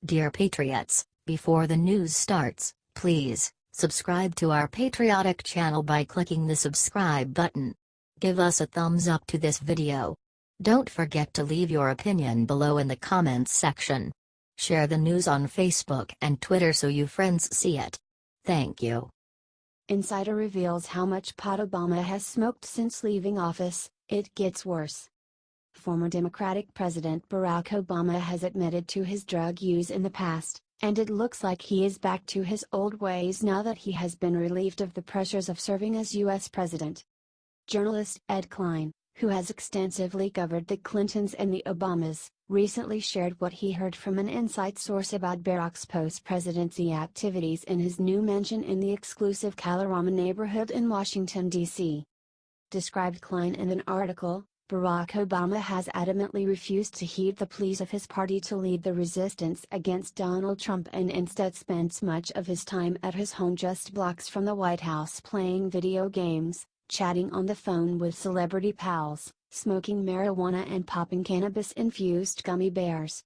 Dear Patriots, before the news starts, please subscribe to our patriotic channel by clicking the subscribe button. Give us a thumbs up to this video. Don't forget to leave your opinion below in the comments section. Share the news on Facebook and Twitter so you friends see it. Thank you. Insider reveals how much pot Obama has smoked since leaving office. It gets worse. Former Democratic President Barack Obama has admitted to his drug use in the past, and it looks like he is back to his old ways now that he has been relieved of the pressures of serving as U.S. President. Journalist Ed Klein, who has extensively covered the Clintons and the Obamas, recently shared what he heard from an inside source about Barack's post-presidency activities in his new mansion in the exclusive Kalorama neighborhood in Washington, D.C. Described Klein in an article, Barack Obama has adamantly refused to heed the pleas of his party to lead the resistance against Donald Trump and instead spends much of his time at his home just blocks from the White House playing video games, chatting on the phone with celebrity pals, smoking marijuana and popping cannabis-infused gummy bears.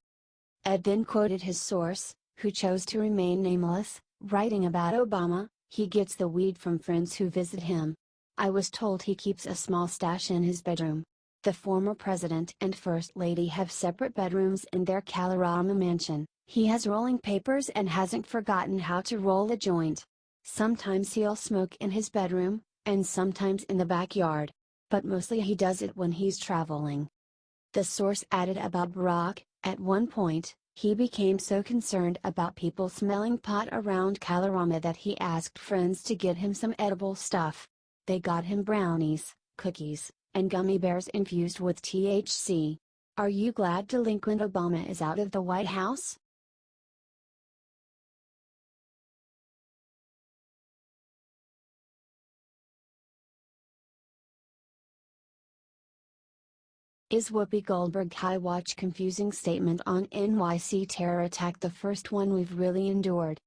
Ed then quoted his source, who chose to remain nameless, writing about Obama, "He gets the weed from friends who visit him. I was told he keeps a small stash in his bedroom." The former president and first lady have separate bedrooms in their Kalorama mansion. He has rolling papers and hasn't forgotten how to roll a joint. Sometimes he'll smoke in his bedroom, and sometimes in the backyard. But mostly he does it when he's traveling. The source added about Barack, at one point, he became so concerned about people smelling pot around Kalorama that he asked friends to get him some edible stuff. They got him brownies, cookies, and gummy bears infused with THC. Are you glad delinquent Obama is out of the White House? Is Whoopi Goldberg high? Watch confusing statement on NYC terror attack, the first one we've really endured.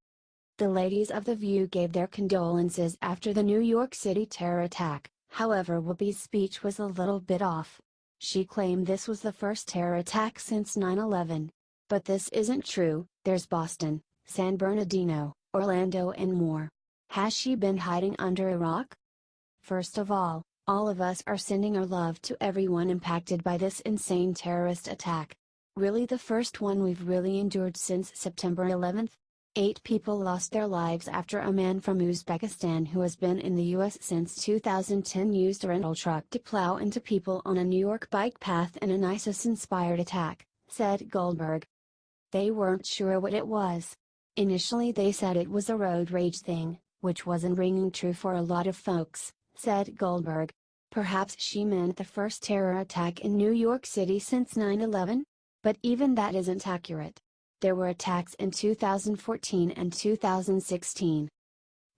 The ladies of The View gave their condolences after the New York City terror attack. However, Whoopi's speech was a little bit off. She claimed this was the first terror attack since 9/11. But this isn't true. There's Boston, San Bernardino, Orlando and more. Has she been hiding under a rock? First of all of us are sending our love to everyone impacted by this insane terrorist attack. Really the first one we've really endured since September 11th? 8 people lost their lives after a man from Uzbekistan who has been in the US since 2010 used a rental truck to plow into people on a New York bike path in an ISIS-inspired attack, said Goldberg. They weren't sure what it was. Initially they said it was a road rage thing, which wasn't ringing true for a lot of folks, said Goldberg. Perhaps she meant the first terror attack in New York City since 9/11? But even that isn't accurate. There were attacks in 2014 and 2016.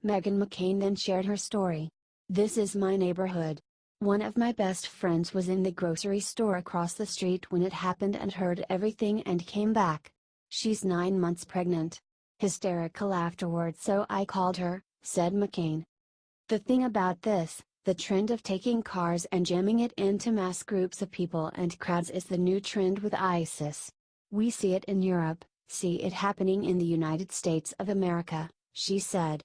Meghan McCain then shared her story. This is my neighborhood. One of my best friends was in the grocery store across the street when it happened and heard everything and came back. She's 9 months pregnant. Hysterical afterwards, so I called her, said McCain. The thing about this, the trend of taking cars and jamming it into mass groups of people and crowds is the new trend with ISIS. We see it in Europe, see it happening in the United States of America, she said.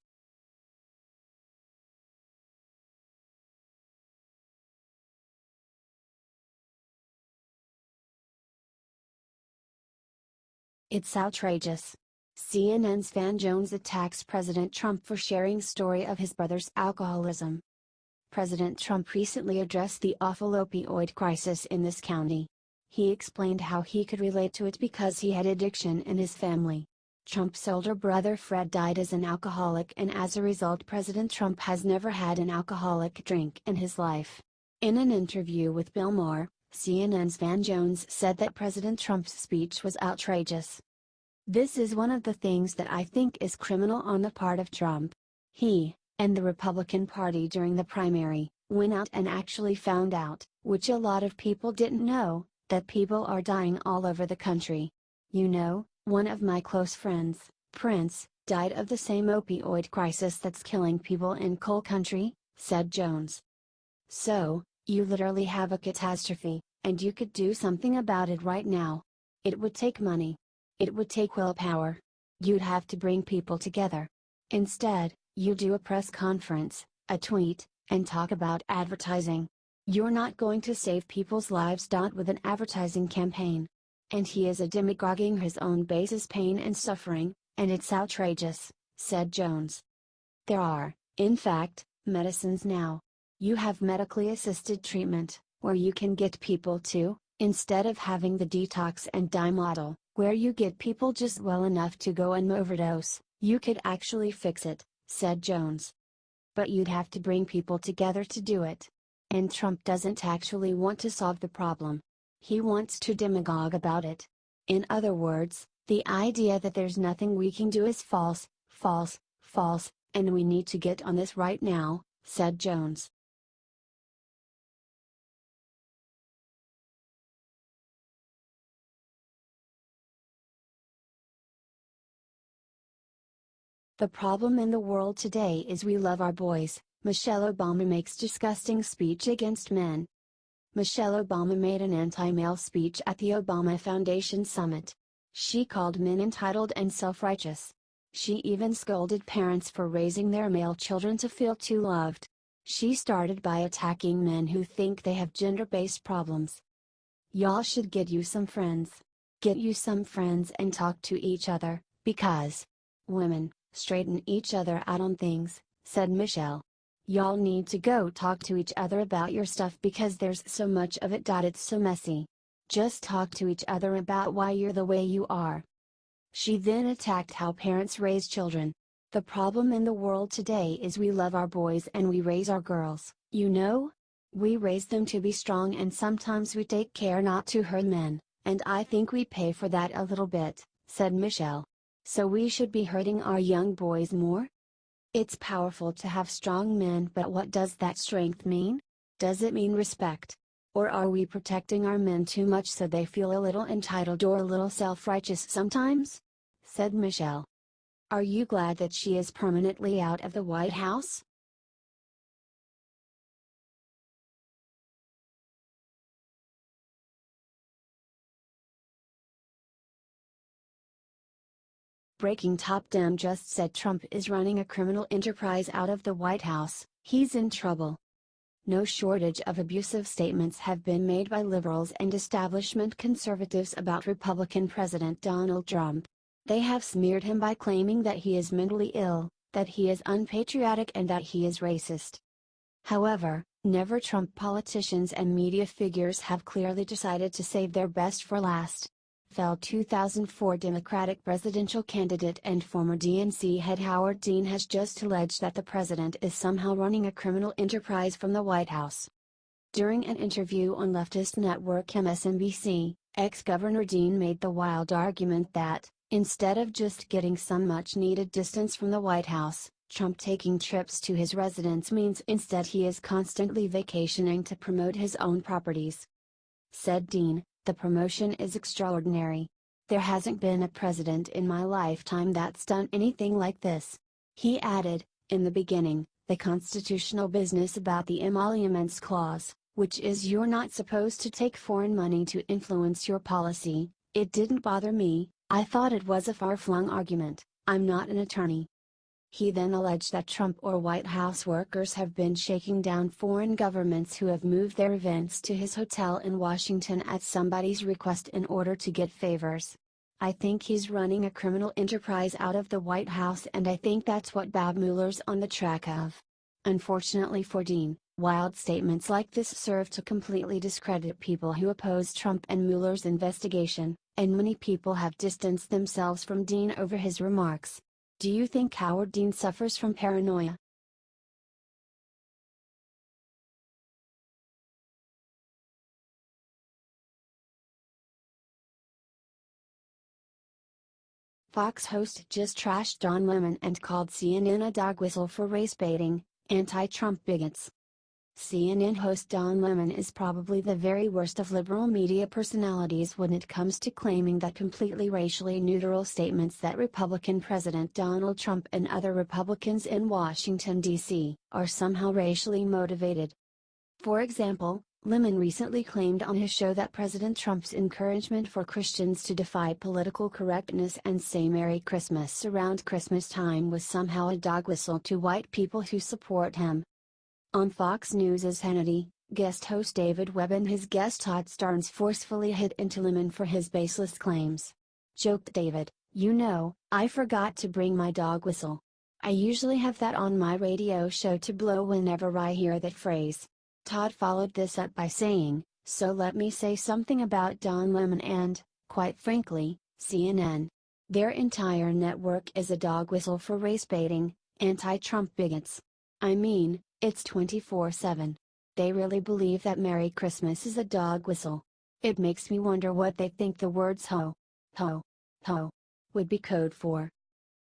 It's outrageous. CNN's Van Jones attacks President Trump for sharing story of his brother's alcoholism. President Trump recently addressed the awful opioid crisis in this county. He explained how he could relate to it because he had addiction in his family. Trump's older brother Fred died as an alcoholic, and as a result President Trump has never had an alcoholic drink in his life. In an interview with Bill Maher, CNN's Van Jones said that President Trump's speech was outrageous. This is one of the things that I think is criminal on the part of Trump. He, and the Republican Party during the primary, went out and actually found out, which a lot of people didn't know, that people are dying all over the country. You know, one of my close friends, Prince, died of the same opioid crisis that's killing people in coal country, said Jones. So, you literally have a catastrophe, and you could do something about it right now. It would take money. It would take willpower. You'd have to bring people together. Instead, you do a press conference, a tweet, and talk about advertising. You're not going to save people's lives. With an advertising campaign. And he is a demagoguing his own base's pain and suffering, and it's outrageous, said Jones. There are, in fact, medicines now. You have medically assisted treatment, where you can get people to, instead of having the detox and die model, where you get people just well enough to go and overdose, you could actually fix it, said Jones. But you'd have to bring people together to do it. And Trump doesn't actually want to solve the problem. He wants to demagogue about it. In other words, the idea that there's nothing we can do is false, false, false, and we need to get on this right now, said Jones. The problem in the world today is we love our boys. Michelle Obama makes disgusting speech against men. Michelle Obama made an anti-male speech at the Obama Foundation Summit. She called men entitled and self-righteous. She even scolded parents for raising their male children to feel too loved. She started by attacking men who think they have gender-based problems. Y'all should get you some friends. Get you some friends and talk to each other, because women straighten each other out on things, said Michelle. Y'all need to go talk to each other about your stuff because there's so much of it. It's so messy. Just talk to each other about why you're the way you are. She then attacked how parents raise children. The problem in the world today is we love our boys and we raise our girls, you know? We raise them to be strong and sometimes we take care not to hurt men, and I think we pay for that a little bit, said Michelle. So we should be hurting our young boys more? It's powerful to have strong men, but what does that strength mean? Does it mean respect? Or are we protecting our men too much so they feel a little entitled or a little self-righteous sometimes? Said Michelle. Are you glad that she is permanently out of the White House? Breaking top. Dem just said Trump is running a criminal enterprise out of the White House. He's in trouble. No shortage of abusive statements have been made by liberals and establishment conservatives about Republican President Donald Trump. They have smeared him by claiming that he is mentally ill, that he is unpatriotic, and that he is racist. However, never Trump politicians and media figures have clearly decided to save their best for last. Fell 2004 Democratic presidential candidate and former DNC head Howard Dean has just alleged that the president is somehow running a criminal enterprise from the White House. During an interview on leftist network MSNBC, ex-Governor Dean made the wild argument that, instead of just getting some much-needed distance from the White House, Trump taking trips to his residence means instead he is constantly vacationing to promote his own properties. Said Dean, "The promotion is extraordinary. There hasn't been a president in my lifetime that's done anything like this." He added, "In the beginning, the constitutional business about the emoluments clause, which is you're not supposed to take foreign money to influence your policy, it didn't bother me. I thought it was a far-flung argument. I'm not an attorney." He then alleged that Trump or White House workers have been shaking down foreign governments who have moved their events to his hotel in Washington at somebody's request in order to get favors. "I think he's running a criminal enterprise out of the White House, and I think that's what Bob Mueller's on the track of." Unfortunately for Dean, wild statements like this serve to completely discredit people who oppose Trump and Mueller's investigation, and many people have distanced themselves from Dean over his remarks. Do you think Howard Dean suffers from paranoia? Fox host just trashed Don Lemon and called CNN a dog whistle for race baiting, anti-Trump bigots. CNN host Don Lemon is probably the very worst of liberal media personalities when it comes to claiming that completely racially neutral statements that Republican President Donald Trump and other Republicans in Washington, D.C., are somehow racially motivated. For example, Lemon recently claimed on his show that President Trump's encouragement for Christians to defy political correctness and say Merry Christmas around Christmas time was somehow a dog whistle to white people who support him. On Fox News' Hannity, guest host David Webb and his guest Todd Starnes forcefully hit into Lemon for his baseless claims. Joked David, "You know, I forgot to bring my dog whistle. I usually have that on my radio show to blow whenever I hear that phrase." Todd followed this up by saying, "So let me say something about Don Lemon and, quite frankly, CNN. Their entire network is a dog whistle for race baiting, anti-Trump bigots. I mean, it's 24/7. They really believe that Merry Christmas is a dog whistle. It makes me wonder what they think the words ho, ho, ho would be code for."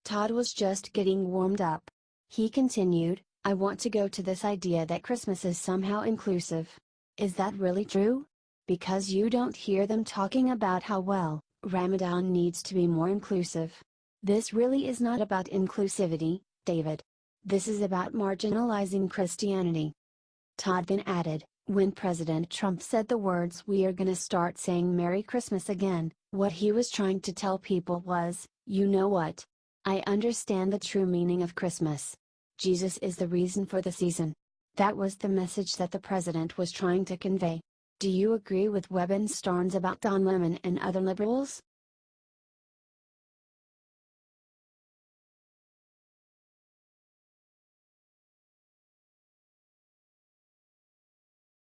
Todd was just getting warmed up. He continued, "I want to go to this idea that Christmas is somehow inclusive. Is that really true? Because you don't hear them talking about how well, Ramadan needs to be more inclusive. This really is not about inclusivity, David. This is about marginalizing Christianity." Todd then added, "When President Trump said the words 'we are gonna start saying Merry Christmas again,' what he was trying to tell people was, you know what? I understand the true meaning of Christmas. Jesus is the reason for the season. That was the message that the president was trying to convey." Do you agree with Webb and Starnes about Don Lemon and other liberals?